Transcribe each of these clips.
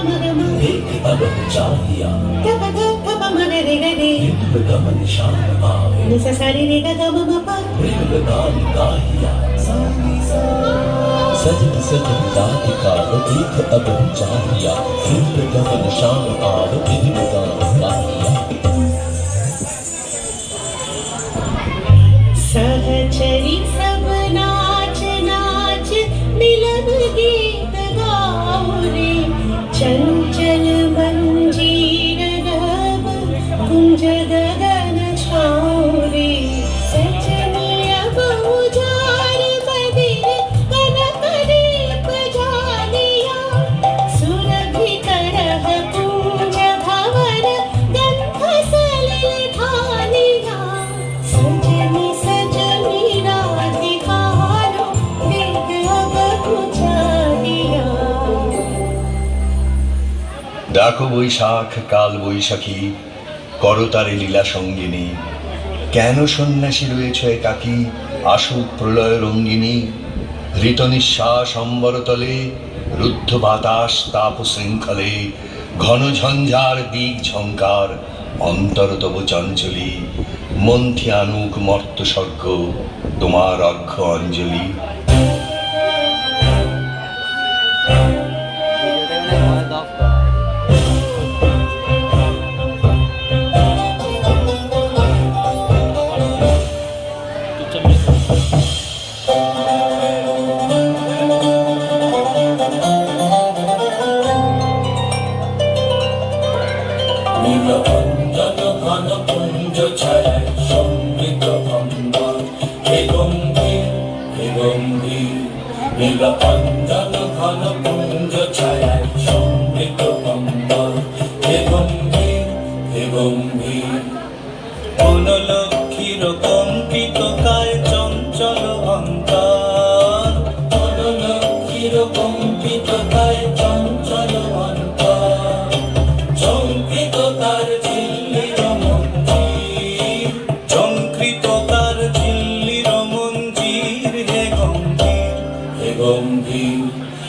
एक अब चाहिया दिल का निशान आवे प्रेम गान गाहिया सजन सजन राधिका एक अब चाहिया दिल का निशान आवे प्रेम गान गाहिया सहचरी सब नाच नाच मिलन गीत गाओ रे चंचल मंजीर नभ कुंज गगन छाओ रे सजनिया बहुजार बदिर कनक दीप जालिया सुरभि करह कुंज भवन गंध सलिल ढालिया सजनी सजनी राधिका लो देख अब कुचालिया ডাকো বৈশাখ কাল বৈশাখী করতারে লীলা সঙ্গিনী কেন সন্ন্যাসী রয়েছ একাকী আসুক প্রলয় রঙ্গিনী ঋত নিঃশ্বাস অম্বরতলে রুদ্ধ বাতাস তাপ শৃঙ্খলে ঘন ঝঞ্ঝার দিক ঝঙ্কার অন্তর তব চঞ্চলী মন্থি আনুক মর্ত স্বর্গ তোমার অর্ঘ্য অঞ্জলি নীলকণ্ঠন ঘন কুঞ্জ ছায়ায় সমৃত অম্বর হে গম্ভীর হে গম্ভীর নীলকণ্ঠন ঘন কুঞ্জ ছায়ায় সমৃত অম্বর হে গম্ভীর হে গম্ভীর কোন লক্ষ্মীর কম্পিত কায় চঞ্চল অন্তর কোন লক্ষ্মীর কম্পিত কায় চঞ্চল অন্তর ঝঙ্কৃত তার ঝিল্লির মঞ্জির ঝঙ্কৃত তার ঝিল্লির মঞ্জির হে গম্ভীর হে গম্ভীর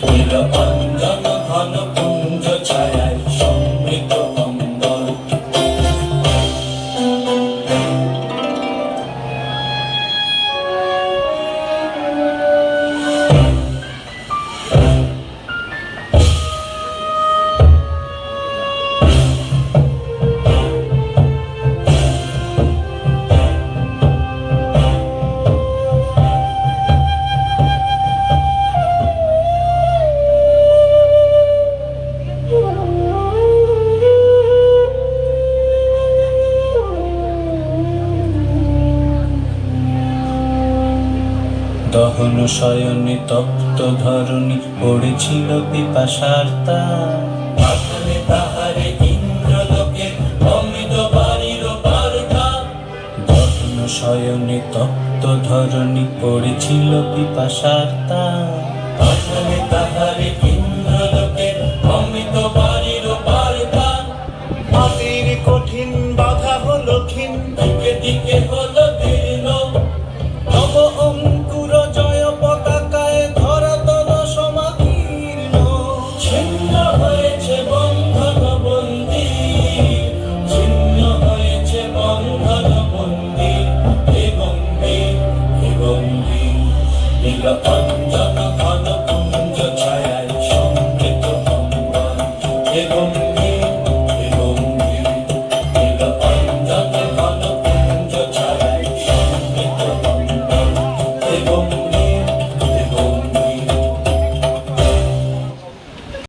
নীলকণ্ঠন ঘন কুঞ্জ ছায়ায় সমৃত অম্বর দহন শয়নে তপ্ত ধরণী পড়েছিল পিপাসার তাহারে তাহারে ইন্দ্রলোকে অমৃত বাড়ির বারতা দহন শয়নে তপ্ত ধরণী পড়েছিল পিপাসার